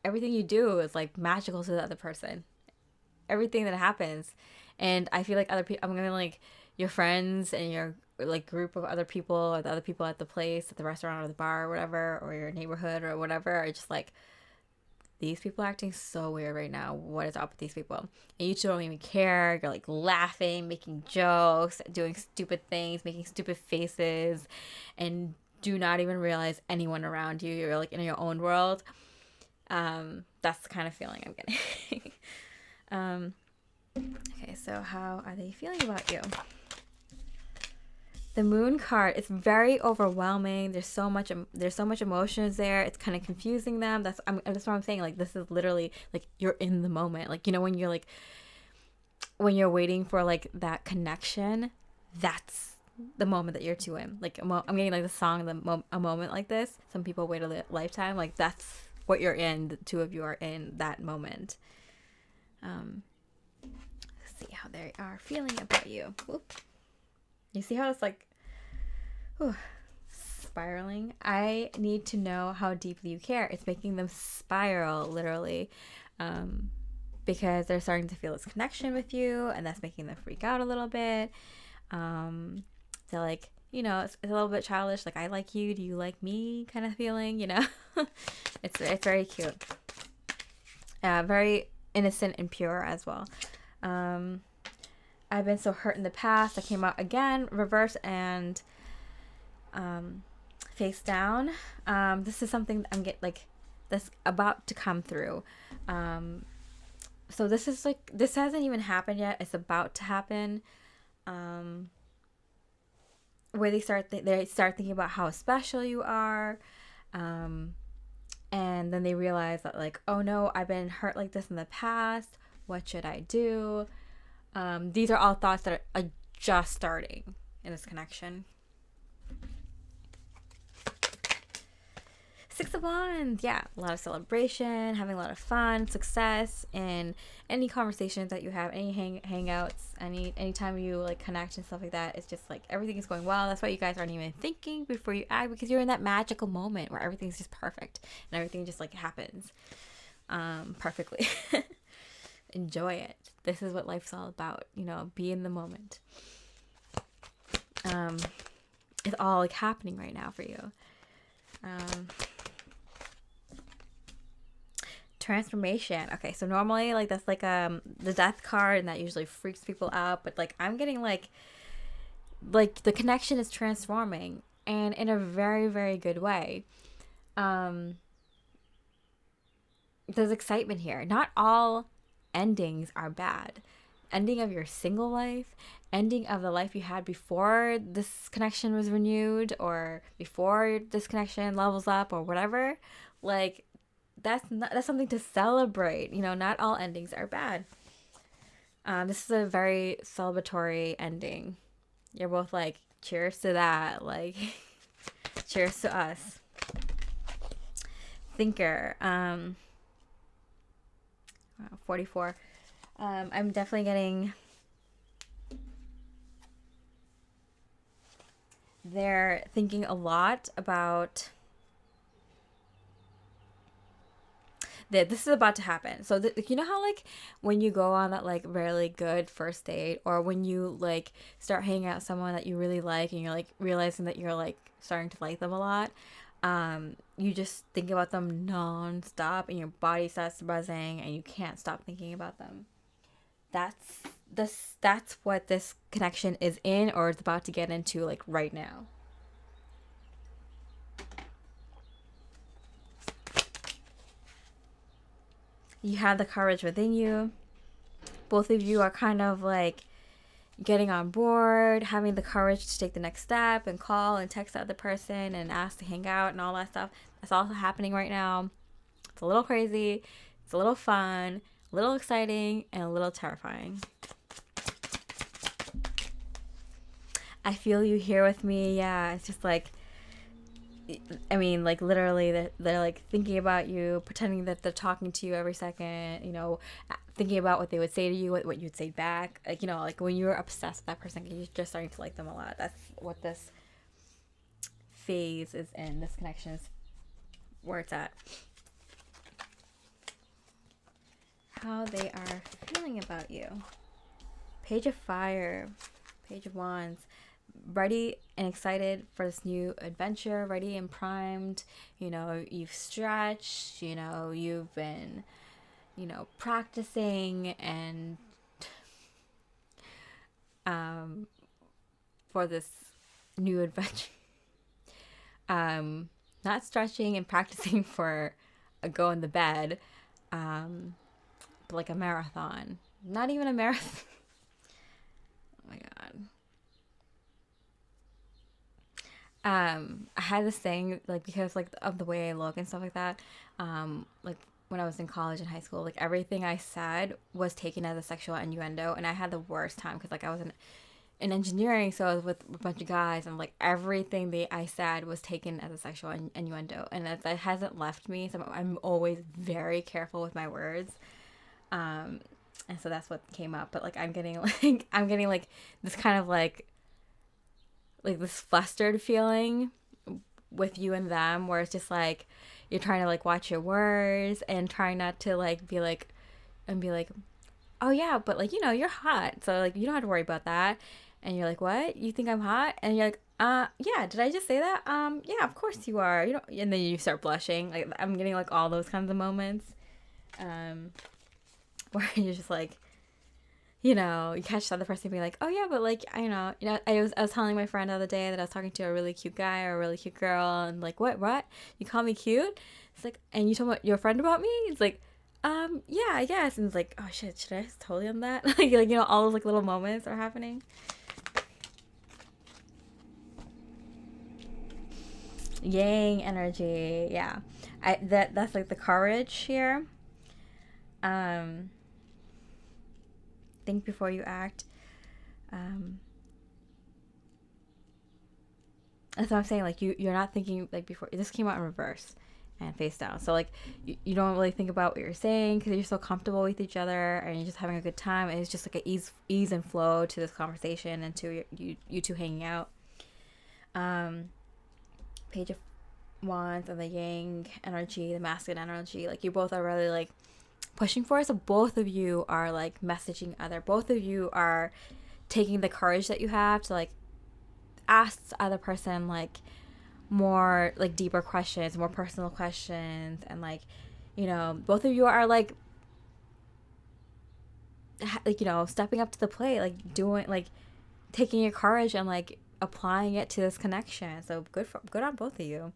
Everything you do is like magical to the other person. Everything that happens. And I feel like other people, I'm gonna like your friends and your like group of other people, or the other people at the place, at the restaurant or the bar or whatever, or your neighborhood or whatever, are just like, these people are acting so weird right now. What is up with these people? And you two don't even care. You're like laughing, making jokes, doing stupid things, making stupid faces, and do not even realize anyone around you. You're like in your own world. That's the kind of feeling I'm getting. Okay, so how are they feeling about you? The Moon card, it's very overwhelming. There's so much emotions there. It's kind of confusing them. That's what I'm saying. Like this is literally like you're in the moment. Like, when you're like, when you're waiting for like that connection, that's the moment that you're two in. Like I'm getting like the song, a moment like this. Some people wait a lifetime. Like that's what you're in. The two of you are in that moment. Let's see how they are feeling about you. Whoop. You see how it's like spiraling? I need to know how deeply you care. It's making them spiral, literally, because they're starting to feel this connection with you, and that's making them freak out a little bit. They're like, it's a little bit childish, like, I like you, do you like me kind of feeling, It's very cute. Very innocent and pure as well. I've been so hurt in the past. I came out again, reverse and face down. This is something that's about to come through. So this is like, this hasn't even happened yet. It's about to happen. Where they start thinking about how special you are. And then they realize that like, oh no, I've been hurt like this in the past. What should I do? These are all thoughts that are just starting in this connection. Six of Wands, yeah, a lot of celebration, having a lot of fun, success, and any conversations that you have, any hangouts, anytime you like connect and stuff like that. It's just like everything is going well. That's why you guys aren't even thinking before you act, because you're in that magical moment where everything's just perfect and everything just like happens perfectly. Enjoy it. This is what life's all about, you know, be in the moment. It's all like happening right now for you. Transformation. Okay, so normally like that's like the death card, and that usually freaks people out, but like I'm getting like the connection is transforming, and in a very, very good way. There's excitement here. Not all endings are bad. Ending of your single life, ending of the life you had before this connection was renewed, or before this connection levels up, or whatever, like that's something to celebrate. You know, not all endings are bad. This is a very celebratory ending. You're both like, cheers to that, like cheers to us. Thinker. 44. I'm definitely getting, they're thinking a lot about that this is about to happen. So you know how like when you go on that like really good first date, or when you like start hanging out with someone that you really like, and you're like realizing that you're like starting to like them a lot, you just think about them non-stop, and your body starts buzzing, and you can't stop thinking about them. That's what this connection is in, or it's about to get into, like right now. You have the courage within you. Both of you are kind of like getting on board, having the courage to take the next step and call and text the other person and ask to hang out and all that stuff. That's all happening right now. It's a little crazy. It's a little fun, a little exciting, and a little terrifying. I feel you here with me. Yeah, it's just like, I mean, like literally they're like thinking about you, pretending that they're talking to you every second, you know, thinking about what they would say to you, what you'd say back. Like, you know, like when you're obsessed with that person, you're just starting to like them a lot. That's what this phase is in. This connection is where it's at. How they are feeling about you. Page of Fire, Page of Wands. Ready and excited for this new adventure, ready and primed. You know, you've stretched, you know, you've been, you know, practicing and for this new adventure. Not stretching and practicing for a go in the bed, but like a marathon. Not even a marathon. Oh my god. I had this thing, like, because like of the way I look and stuff like that, like when I was in college and high school, like everything I said was taken as a sexual innuendo, and I had the worst time because like I was in engineering, so I was with a bunch of guys, and like everything I said was taken as a sexual innuendo, and that hasn't left me, so I'm always very careful with my words, and so that's what came up. But like I'm getting like this kind of like this flustered feeling with you and them, where it's just like you're trying to like watch your words and trying not to like be like, oh yeah, but like, you know, you're hot, so like you don't have to worry about that. And you're like, what? You think I'm hot? And you're like, yeah, did I just say that? Yeah, of course you are. You know, and then you start blushing. Like I'm getting like all those kinds of moments, where you're just like, you catch the other person being like, oh yeah, but like, I was telling my friend the other day that I was talking to a really cute guy or a really cute girl, and like, what? You call me cute? It's like, and you told your friend about me? It's like, yeah, I guess. And it's like, oh shit, should I tell him that? like, all those like little moments are happening. Yang energy, yeah. That's like the courage here. Think before you act. That's what I'm saying. Like you're not thinking like before. This came out in reverse and face down. So like you don't really think about what you're saying because you're so comfortable with each other and you're just having a good time. And it's just like an ease and flow to this conversation and to you two hanging out. Page of Wands and the Yang energy, the masculine energy. Like you both are really like pushing for it. So both of you are like messaging other. Both of you are taking the courage that you have to like ask the other person like more like deeper questions, more personal questions, and like both of you are like stepping up to the plate, like doing like taking your courage and like applying it to this connection. So good on both of you.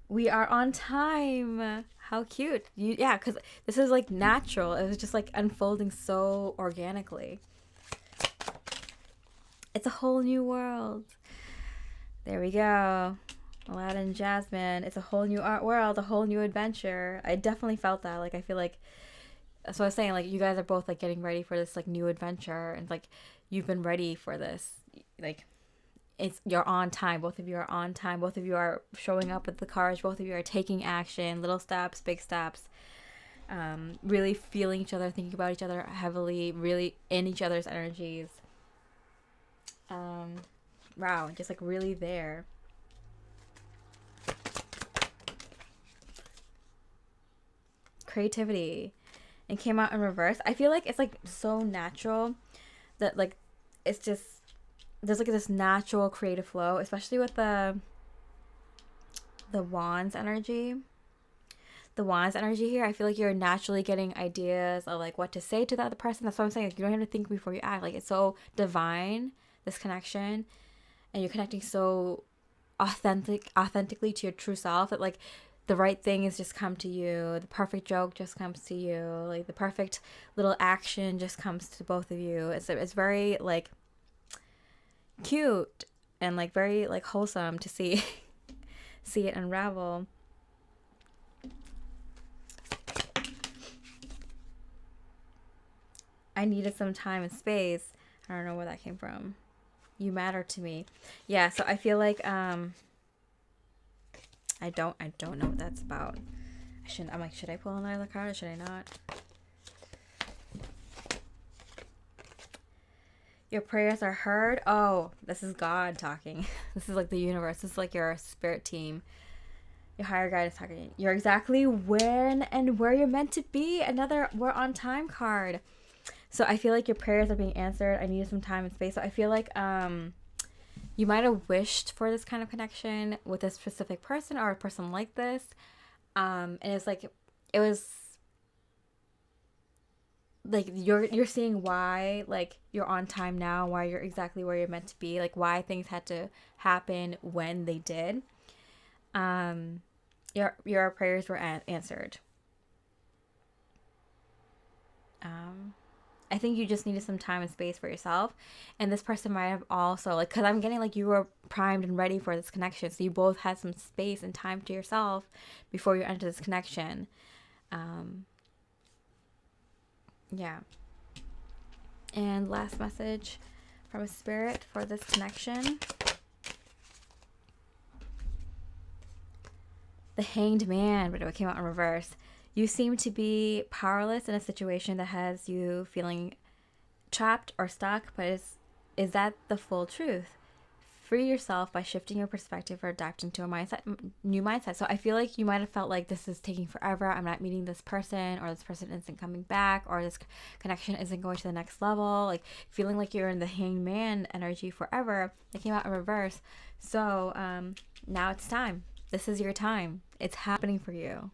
We are on time. How cute. Yeah, because this is like natural. It was just like unfolding so organically. It's a whole new world. There we go. Aladdin, Jasmine. It's a whole new art world, a whole new adventure. I definitely felt that. Like I feel like that's what I was saying. Like you guys are both like getting ready for this like new adventure, and like you've been ready for this. Like you're on time. Both of you are on time. Both of you are showing up with the courage. Both of you are taking action, little steps, big steps. Really feeling each other, thinking about each other heavily, really in each other's energies. Wow, just like really there. Creativity. It came out in reverse. I feel like it's like so natural that like it's just there's like this natural creative flow, especially with the wands energy. The wands energy here, I feel like you're naturally getting ideas of like what to say to the other person. That's what I'm saying. Like you don't have to think before you act. Like it's so divine, this connection, and you're connecting so authentically to your true self that like the right thing has just come to you. The perfect joke just comes to you. Like the perfect little action just comes to both of you. It's very like cute and like very like wholesome to see it unravel. I needed some time and space. I don't know where that came from. You matter to me. Yeah, so I feel like I don't know what that's about. I'm like, should I pull another card or should I not? Your prayers are heard. Oh, this is God talking. This is like the universe. This is like your spirit team. Your higher guide is talking. You're exactly when and where you're meant to be. Another we're on time card. So I feel like your prayers are being answered. I needed some time and space. So I feel like you might have wished for this kind of connection with a specific person or a person like this. And it was like you're seeing why like you're on time now, why you're exactly where you're meant to be, like why things had to happen when they did. Your prayers were answered. I think you just needed some time and space for yourself, and this person might have also like, because I'm getting like you were primed and ready for this connection, so you both had some space and time to yourself before you enter this connection. Yeah. And last message from a spirit for this connection. The Hanged Man, but it came out in reverse. You seem to be powerless in a situation that has you feeling trapped or stuck, but is that the full truth? Free yourself by shifting your perspective or adapting to a new mindset. So I feel like you might have felt like this is taking forever. I'm not meeting this person, or this person isn't coming back, or this connection isn't going to the next level. Like feeling like you're in the Hanged Man energy forever. It came out in reverse. So now it's time. This is your time. It's happening for you.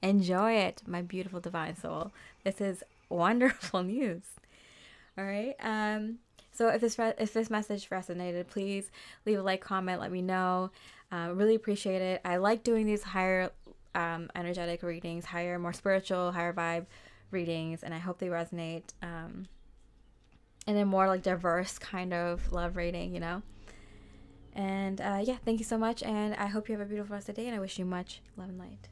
Enjoy it, my beautiful divine soul. This is wonderful news. All right. So if this message resonated, please leave a like, comment, let me know. Really appreciate it. I like doing these higher energetic readings, higher, more spiritual, higher vibe readings, and I hope they resonate. And a more like diverse kind of love reading, you know. And yeah, thank you so much, and I hope you have a beautiful rest of the day, and I wish you much love and light.